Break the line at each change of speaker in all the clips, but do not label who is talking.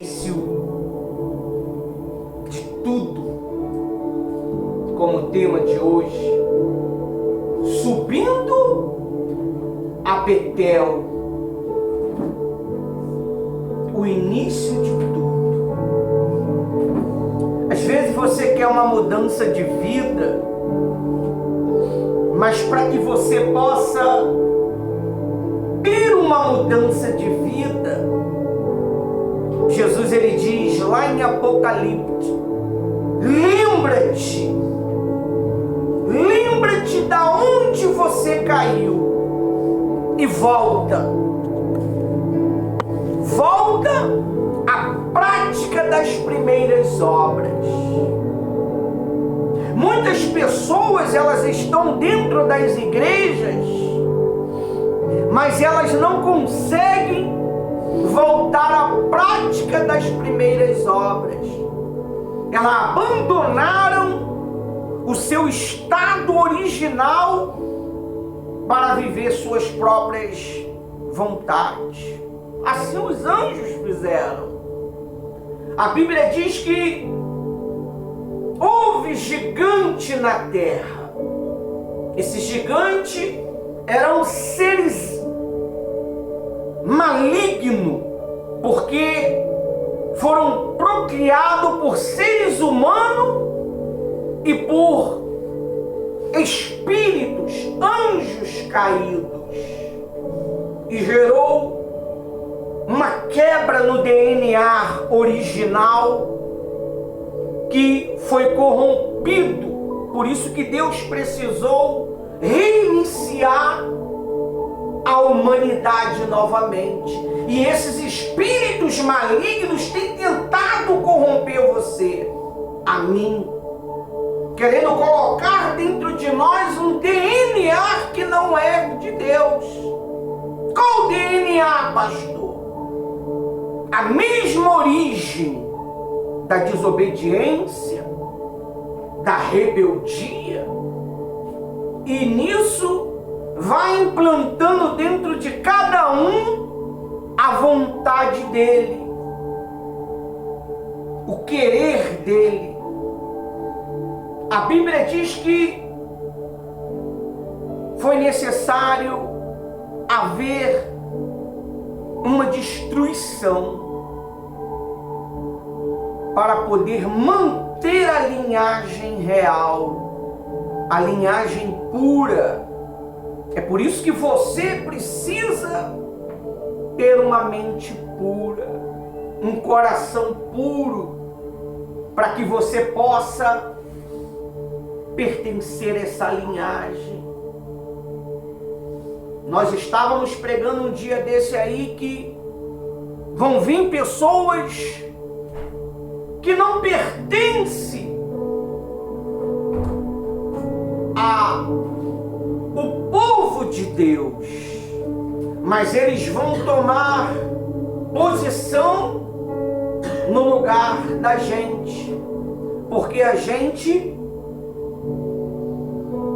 início de tudo, como tema de hoje, subindo a Betel, o início de tudo. Às vezes você quer uma mudança de vida, mas para que você possa ter uma mudança de vida, Jesus ele diz lá em Apocalipse: lembra-te da onde você caiu e volta à prática das primeiras obras. Muitas pessoas, elas estão dentro das igrejas, mas elas não conseguem voltar à prática das primeiras obras. Elas abandonaram o seu estado original para viver suas próprias vontades. Assim os anjos fizeram. A Bíblia diz que houve gigante na terra. Esse gigante eram seres malignos, porque foram procriados por seres humanos e por espíritos, anjos caídos, e gerou uma quebra no DNA original que foi corrompido. Por isso que Deus precisou reiniciar a humanidade novamente. E esses espíritos malignos têm tentado corromper você, a mim, querendo colocar dentro de nós um DNA que não é de Deus. Qual DNA, pastor? A mesma origem da desobediência, da rebeldia, e nisso vai implantando dentro de cada um a vontade dele, o querer dele. A Bíblia diz que foi necessário haver uma destruição para poder manter a linhagem real, a linhagem pura. É por isso que você precisa ter uma mente pura, um coração puro, para que você possa pertencer a essa linhagem. Nós estávamos pregando um dia desse aí que vão vir pessoas que não pertencem ao povo de Deus, mas eles vão tomar posição no lugar da gente, porque a gente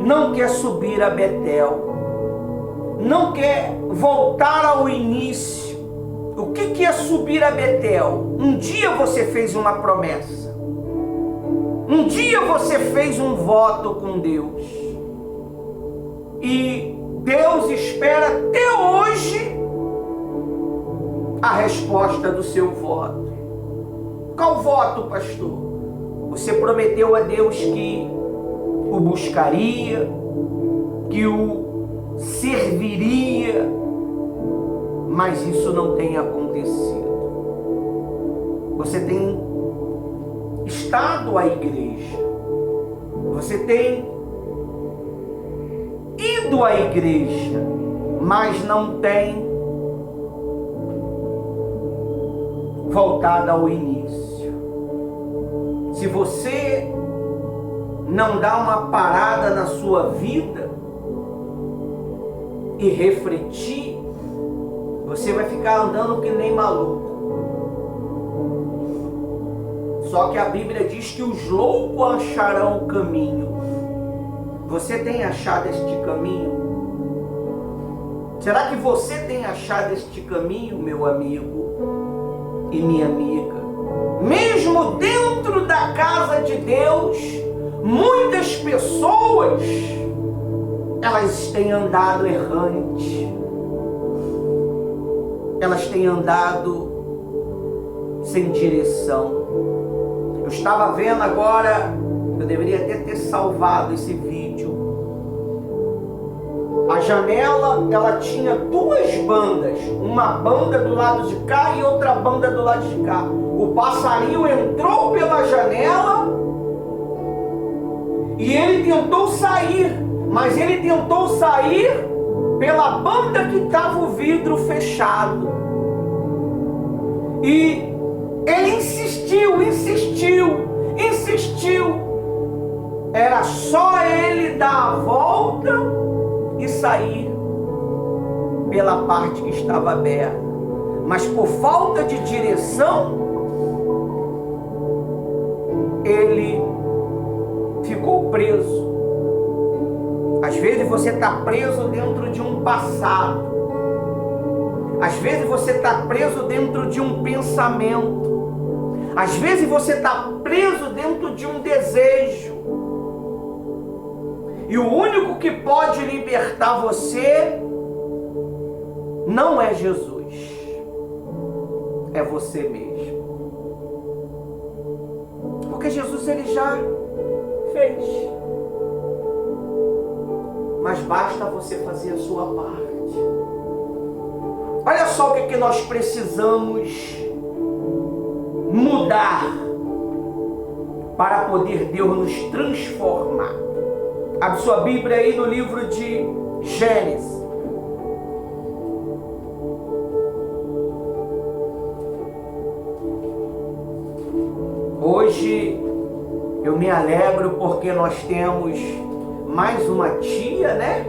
não quer subir a Betel, não quer voltar ao início. O que é subir a Betel? Um dia você fez uma promessa, um dia você fez um voto com Deus, e Deus espera até hoje a resposta do seu voto. Qual voto, pastor? Você prometeu a Deus que o buscaria, que o serviria, mas isso não tem acontecido. Você tem estado à igreja, você tem ido à igreja, mas não tem voltado ao início. Se você não dá uma parada na sua vida e refletir, você vai ficar andando que nem maluco. Só que a Bíblia diz que os loucos acharão o caminho. Você tem achado este caminho? Será que você tem achado este caminho, meu amigo e minha amiga? mesmo dentro da casa de Deus, muitas pessoas, elas têm andado errante, elas têm andado sem direção. Eu estava vendo agora, eu deveria até ter salvado esse vídeo. A janela, ela tinha duas bandas, uma banda do lado de cá e outra banda do lado de cá. O passarinho entrou pela janela e ele tentou sair, mas ele tentou sair pela banda que estava o vidro fechado. E ele insistiu. Era só ele dar a volta e sair pela parte que estava aberta. Mas por falta de direção, ele ficou preso. Às vezes você está preso dentro de um passado. Às vezes você está preso dentro de um pensamento. Às vezes você está preso dentro de um desejo. E o único que pode libertar você não é Jesus. É você mesmo. Porque Jesus, ele já fez. Mas basta você fazer a sua parte. Olha só o que nós precisamos mudar para poder Deus nos transformar. Abre sua Bíblia aí no livro de Gênesis. Hoje eu me alegro porque nós temos mais uma tia, né?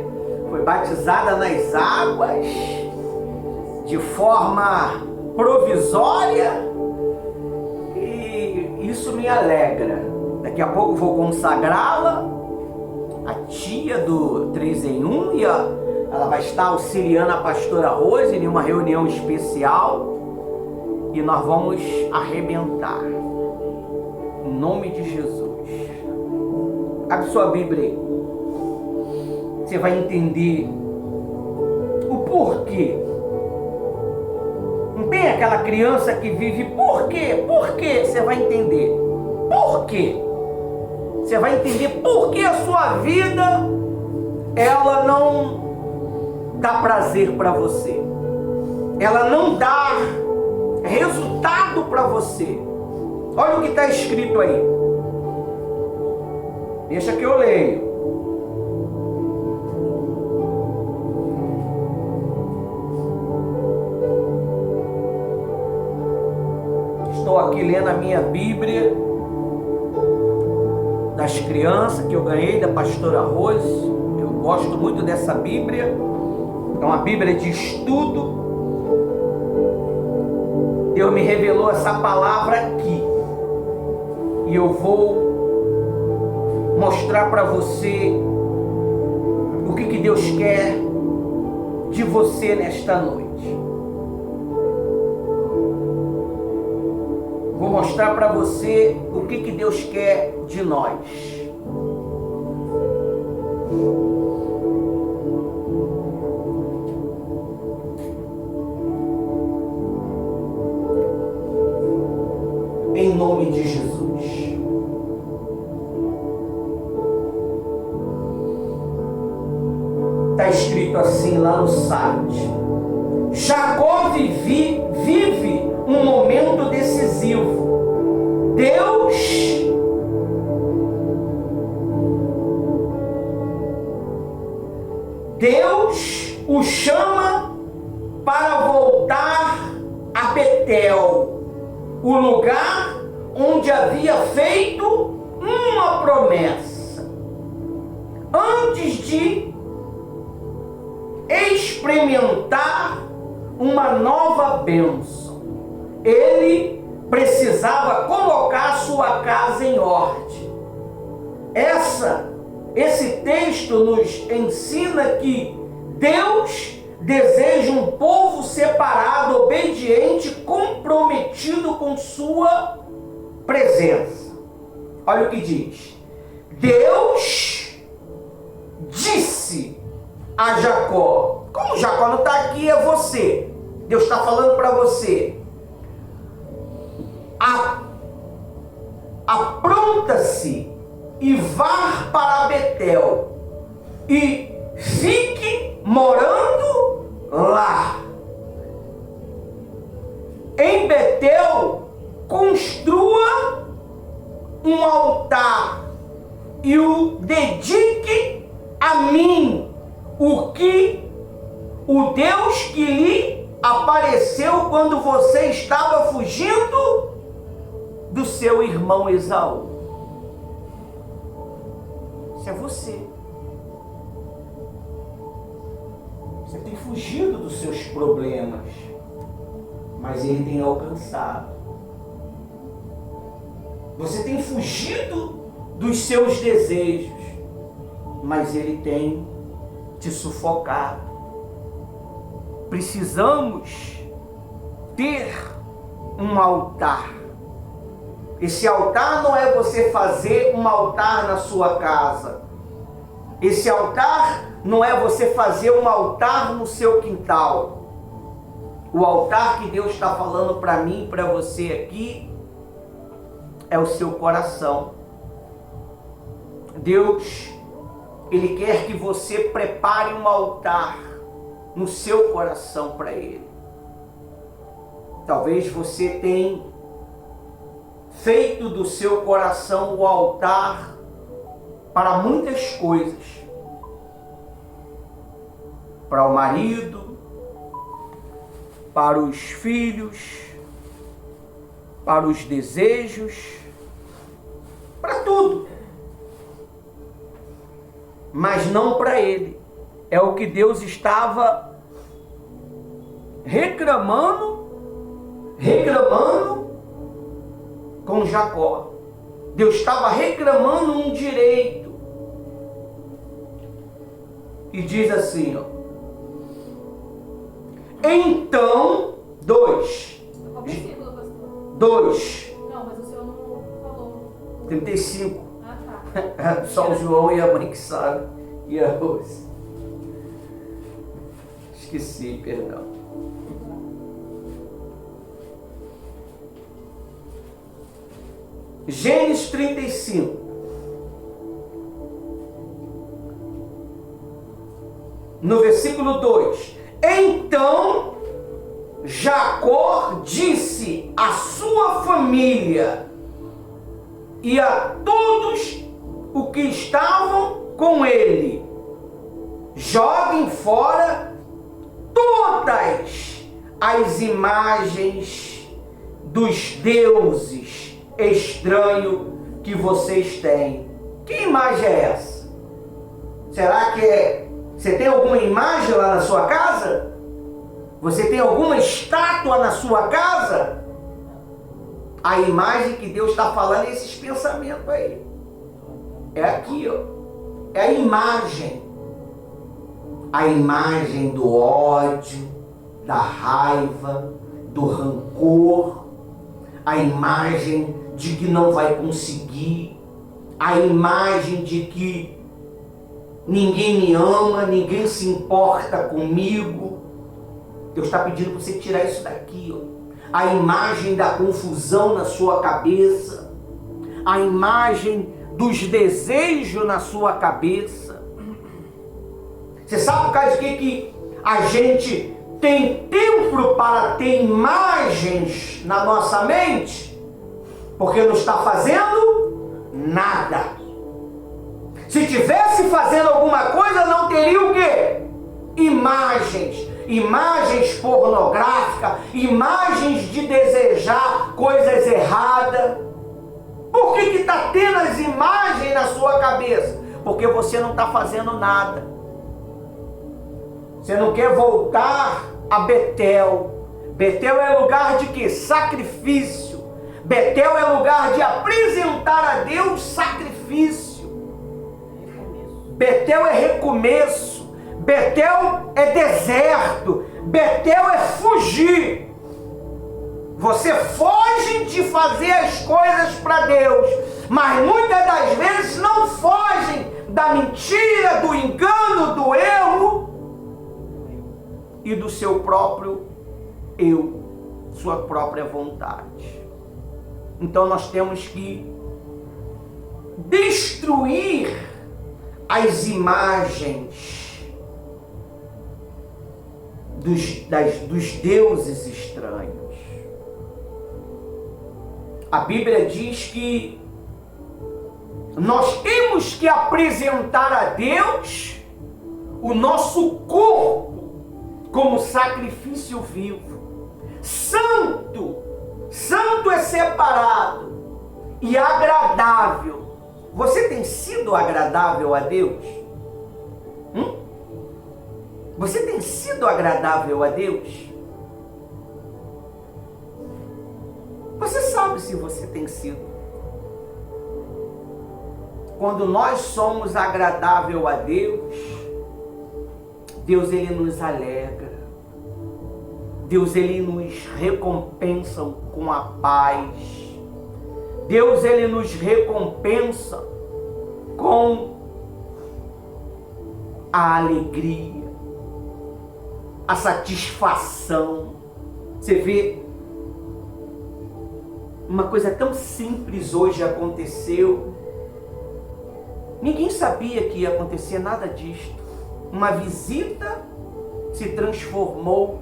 Foi batizada nas águas de forma provisória e isso me alegra. Daqui a pouco vou consagrá-la, a tia do 3 em 1, e ela vai estar auxiliando a pastora Rose em uma reunião especial e nós vamos arrebentar em nome de Jesus. Abre sua Bíblia aí. Você vai entender o porquê. Não tem aquela criança que vive por quê? Por quê? Você vai entender. Por quê? Você vai entender por que a sua vida ela não dá prazer para você. Ela não dá resultado para você. Olha o que está escrito aí. Deixa que eu leio. Estou aqui lendo a minha Bíblia das crianças que eu ganhei da pastora Rose. Eu gosto muito dessa Bíblia. É uma Bíblia de estudo. Deus me revelou essa palavra aqui. E eu vou mostrar para você o que Deus quer de você nesta noite. Vou mostrar para você o que Deus quer de nós. Em nome de Jesus. Está escrito assim lá no site. Jacó vive um momento decisivo. Deus o chama para voltar a Betel, o lugar onde havia feito uma promessa, antes de experimentar uma nova bênção. Ele precisava colocar sua casa em ordem. Esse texto nos ensina que Deus deseja um povo separado, obediente, comprometido com sua presença. Olha o que diz. Deus disse a Jacó. Como Jacó não está aqui, é você. Deus está falando para você. Apronta-se e vá para Betel e fique morando lá. Em Betel, construa um altar e o dedique a mim, o Deus que lhe apareceu quando você estava fugindo do seu irmão Esaú. Isso é você. Você tem fugido dos seus problemas, mas ele tem alcançado. Você tem fugido dos seus desejos, mas ele tem te sufocado. Precisamos ter um altar. Esse altar não é você fazer um altar na sua casa. Esse altar não é você fazer um altar no seu quintal. O altar que Deus está falando para mim e para você aqui é o seu coração. Deus, Ele quer que você prepare um altar no seu coração para Ele. Talvez você tenha feito do seu coração o altar para muitas coisas. Para o marido, para os filhos, para os desejos, para tudo. Mas não para Ele. É o que Deus estava reclamando com Jacó. Deus estava reclamando um direito. E diz assim, ó. Então, 2.
Qual versículo, pastor?
2.
Não, mas o senhor não falou.
35.
Ah, tá.
Só o João e a mãe que sabem. E a Rose. Esqueci, perdão. Gênesis 35. No versículo 2. Então Jacó disse à sua família e a todos os que estavam com ele: joguem fora todas as imagens dos deuses estranhos que vocês têm. Que imagem é essa? Será que você tem alguma imagem lá na sua casa? Você tem alguma estátua na sua casa? A imagem que Deus está falando é esses pensamentos aí. É aqui, ó. É a imagem. A imagem do ódio, da raiva, do rancor. A imagem de que não vai conseguir. A imagem de que ninguém me ama, ninguém se importa comigo. Deus está pedindo para você tirar isso daqui, ó. A imagem da confusão na sua cabeça. A imagem dos desejos na sua cabeça. Você sabe por causa de que a gente tem tempo para ter imagens na nossa mente? Porque não está fazendo nada. Se tivesse fazendo alguma coisa, não teria o quê? Imagens. Imagens pornográficas, imagens de desejar coisas erradas. Por que está tendo as imagens na sua cabeça? Porque você não está fazendo nada. Você não quer voltar a Betel. Betel é lugar de quê? Sacrifício. Betel é lugar de apresentar a Deus sacrifício. Betel é recomeço. Betel é deserto. Betel é fugir. Você foge de fazer as coisas para Deus, mas muitas das vezes não fogem da mentira, do engano, do erro e do seu próprio eu, sua própria vontade. Então nós temos que destruir as imagens dos deuses estranhos. A Bíblia diz que nós temos que apresentar a Deus o nosso corpo como sacrifício vivo, santo, santo é separado e agradável. Você tem sido agradável a Deus? Você tem sido agradável a Deus? Você sabe se você tem sido. Quando nós somos agradável a Deus, Deus ele nos alegra. Deus ele nos recompensa com a paz. Deus ele nos recompensa com a alegria, a satisfação. Você vê, uma coisa tão simples hoje aconteceu. Ninguém sabia que ia acontecer nada disto. Uma visita se transformou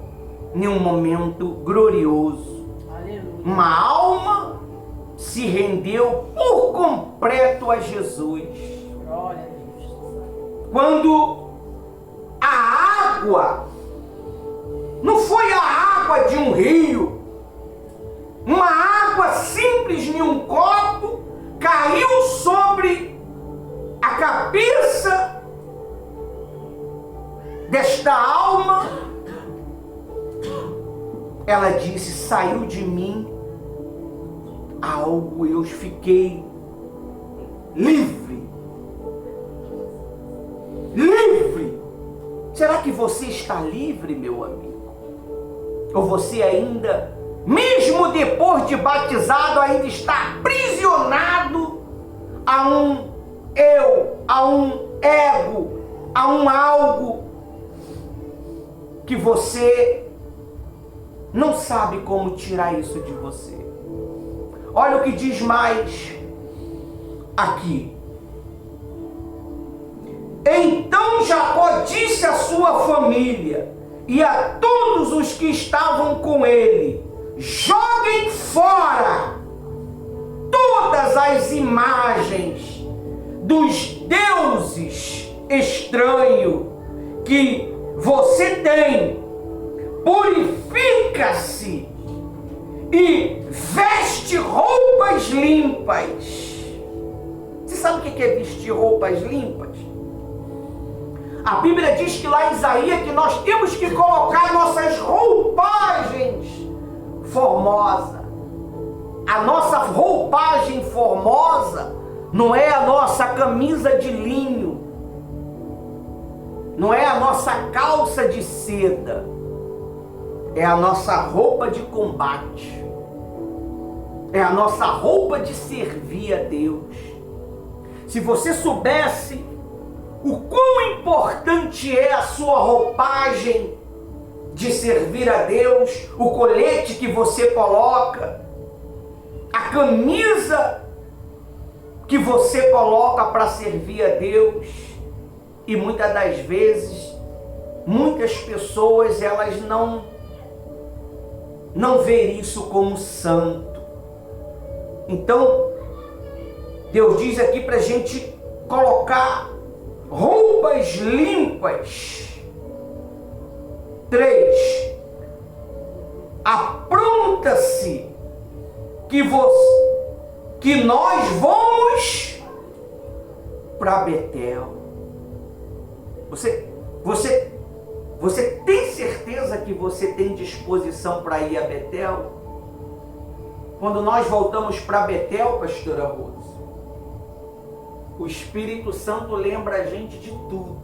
em um momento glorioso. Aleluia. Uma alma se rendeu por completo a Jesus. Glória a Deus. Quando a água não foi a água de um rio, uma água simples em um copo caiu sobre a cabeça desta alma. Ela disse: saiu de mim algo, eu fiquei livre. Livre. Será que você está livre, meu amigo? Ou você ainda, mesmo depois de batizado, ainda está aprisionado a um eu, a um ego, a um algo que você não sabe como tirar isso de você? Olha o que diz mais aqui. Então Jacó disse à sua família e a todos os que estavam com ele: joguem fora todas as imagens dos deuses estranhos que você tem. Purifica-se e veste roupas limpas. Você sabe o que é vestir roupas limpas? A Bíblia diz que lá em Isaías que nós temos que colocar nossas roupagens formosas. A nossa roupagem formosa não é a nossa camisa de linho, não é a nossa calça de seda, é a nossa roupa de combate, é a nossa roupa de servir a Deus. Se você soubesse o quão importante é a sua roupagem de servir a Deus, o colete que você coloca, a camisa que você coloca para servir a Deus. E muitas das vezes, muitas pessoas elas não veem isso como santo. Então Deus diz aqui para a gente colocar roupas limpas. 3. Apronta-se que nós vamos para Betel. Você tem certeza que você tem disposição para ir a Betel? Quando nós voltamos para Betel, pastora Rose, o Espírito Santo lembra a gente de tudo.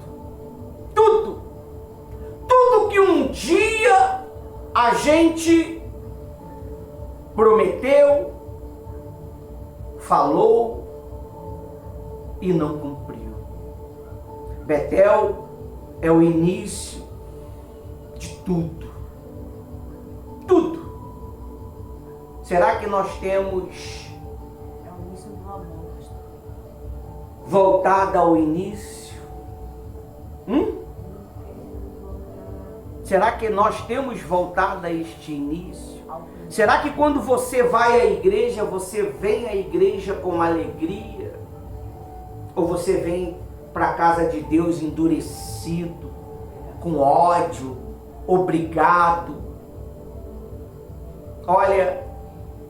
Tudo! dia a gente prometeu, falou e não cumpriu. Betel é o início de tudo. Tudo. Será que nós temos voltado ao início? Será que nós temos voltado a este início? Será que quando você vai à igreja, você vem à igreja com alegria? Ou você vem para a casa de Deus endurecido, com ódio, obrigado? Olha,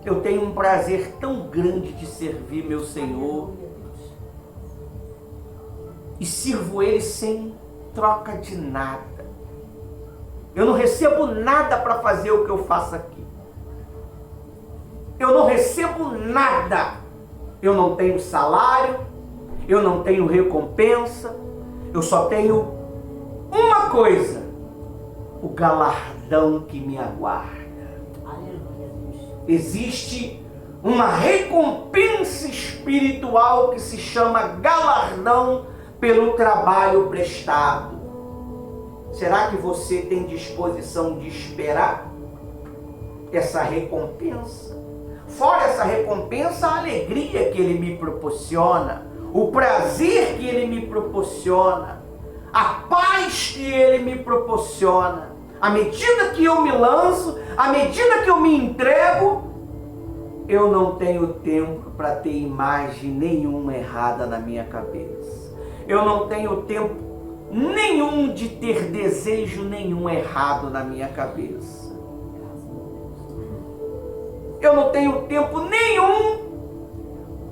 eu tenho um prazer tão grande de servir meu Senhor. E sirvo Ele sem troca de nada. Eu não recebo nada para fazer o que eu faço aqui. Eu não recebo nada. Eu não tenho salário. Eu não tenho recompensa. Eu só tenho uma coisa: o galardão que me aguarda. Existe uma recompensa espiritual que se chama galardão pelo trabalho prestado. Será que você tem disposição de esperar essa recompensa? Fora essa recompensa, a alegria que Ele me proporciona, o prazer que Ele me proporciona, a paz que Ele me proporciona. À medida que eu me lanço, à medida que eu me entrego, eu não tenho tempo para ter imagem nenhuma errada na minha cabeça. Eu não tenho tempo nenhum de ter desejo nenhum errado na minha cabeça. Eu não tenho tempo nenhum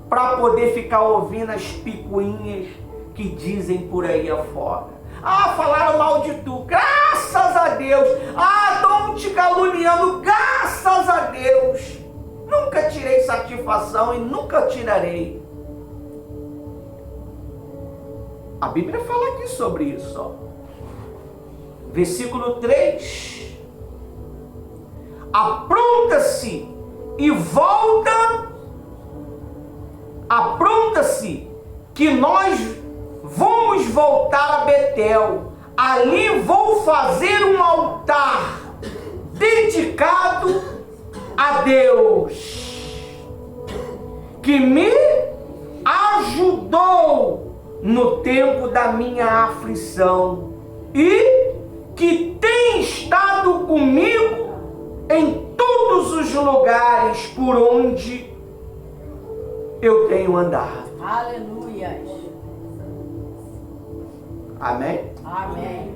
para poder ficar ouvindo as picuinhas que dizem por aí afora. Ah, falaram mal de tu, graças a Deus. Ah, estão te caluniando, graças a Deus. Nunca tirei satisfação e nunca tirarei. A Bíblia fala aqui sobre isso, ó. Versículo 3. Apronta-se e volta. Apronta-se que nós vamos voltar a Betel. Ali vou fazer um altar dedicado a Deus, que me ajudou no tempo da minha aflição e que tem estado comigo em todos os lugares por onde eu tenho andado.
Aleluia.
Amém?
Amém.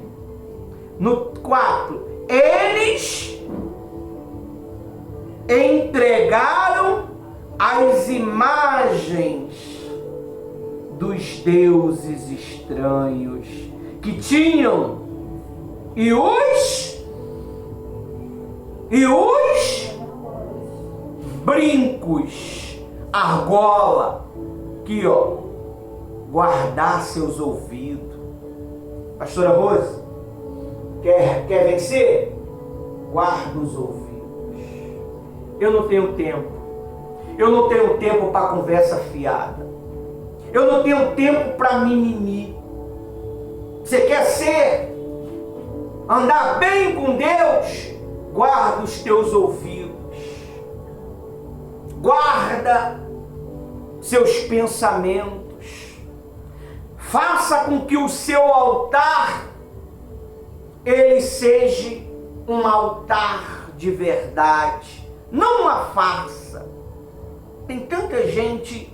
No 4, eles entregaram as imagens dos deuses estranhos que tinham e os brincos, argola, que ó, guardar seus ouvidos. Pastora Rose, quer vencer? Guarda os ouvidos. Eu não tenho tempo. Eu não tenho tempo para conversa fiada. Eu não tenho tempo para mimimi. Você quer andar bem com Deus? Guarda os teus ouvidos. Guarda seus pensamentos. Faça com que o seu altar ele seja um altar de verdade, não uma farsa. Tem tanta gente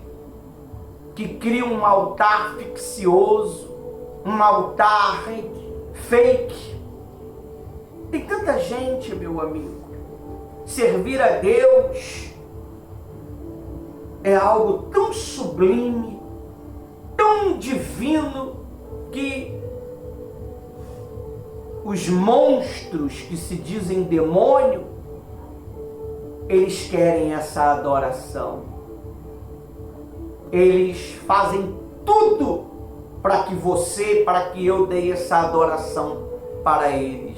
que cria um altar ficcioso, um altar fake. Tem tanta gente, meu amigo. Servir a Deus é algo tão sublime, tão divino, que os monstros que se dizem demônio, eles querem essa adoração. Eles fazem tudo para que você, para que eu dê essa adoração para eles.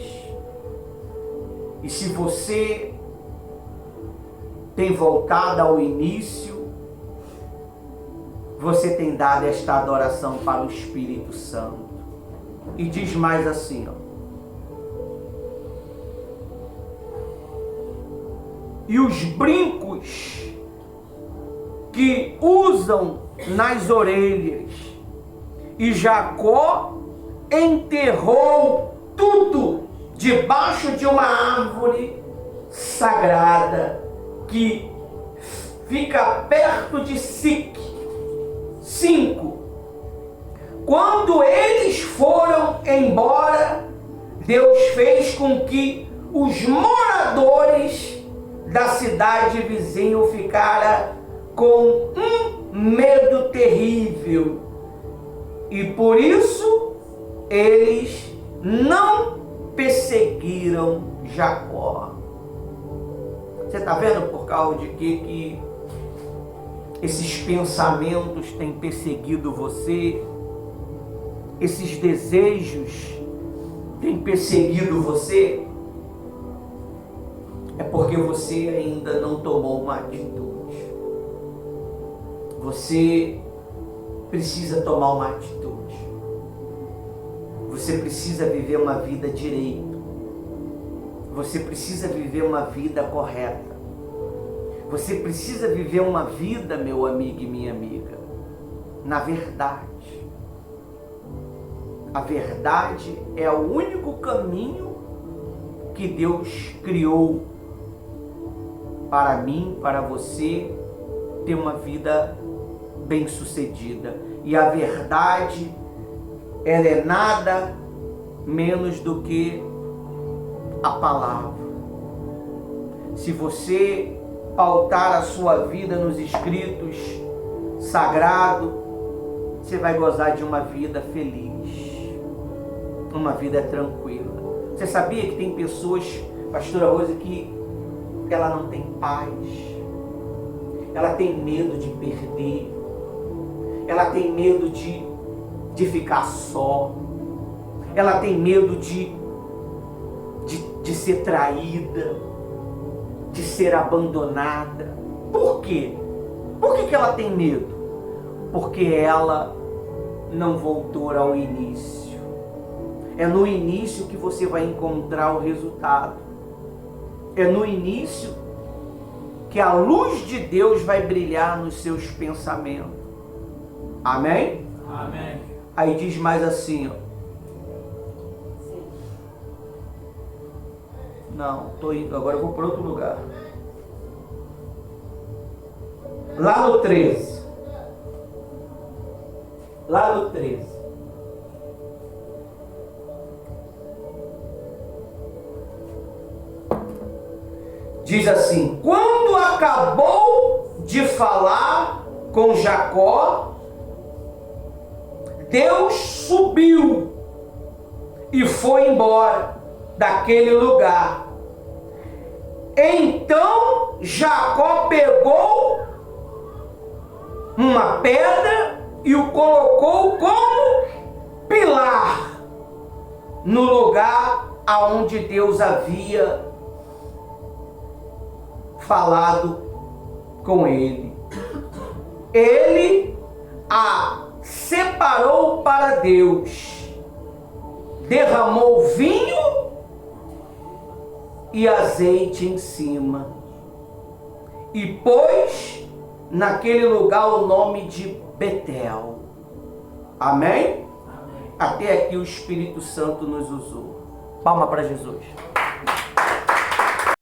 E se você tem voltado ao início, você tem dado esta adoração para o Espírito Santo. E diz mais assim, ó. E os brincos que usam nas orelhas, e Jacó enterrou tudo debaixo de uma árvore sagrada que fica perto de Sique. 5. Quando eles foram embora, Deus fez com que os moradores da cidade vizinha ficaram com um medo terrível. E por isso eles não perseguiram Jacó. Você está vendo por causa de que esses pensamentos têm perseguido você? Esses desejos têm perseguido você? É porque você ainda não tomou uma atitude. Você precisa tomar uma atitude. Você precisa viver uma vida direito. Você precisa viver uma vida correta. Você precisa viver uma vida, meu amigo e minha amiga, na verdade. A verdade é o único caminho que Deus criou para mim, para você, ter uma vida bem-sucedida. E a verdade, ela é nada menos do que a palavra. Se você pautar a sua vida nos escritos sagrados, você vai gozar de uma vida feliz, uma vida tranquila. Você sabia que tem pessoas, pastora Rosa, que ela não tem paz, ela tem medo de perder, ela tem medo de ficar só, ela tem medo de ser traída, de ser abandonada. Por quê? Por que ela tem medo? Porque ela não voltou ao início. É no início que você vai encontrar o resultado. É no início que a luz de Deus vai brilhar nos seus pensamentos. Amém?
Amém.
Aí diz mais assim, ó. Não, estou indo, agora eu vou para outro lugar. Lá no 13. Lá no 13. Diz assim: quando acabou de falar com Jacó, Deus subiu e foi embora daquele lugar. Então Jacó pegou uma pedra e o colocou como pilar no lugar aonde Deus havia falado com ele. Ele a separou para Deus, derramou vinho e azeite em cima e pôs naquele lugar o nome de Betel. Amém?
Amém.
Até aqui o Espírito Santo nos usou. Palma para Jesus.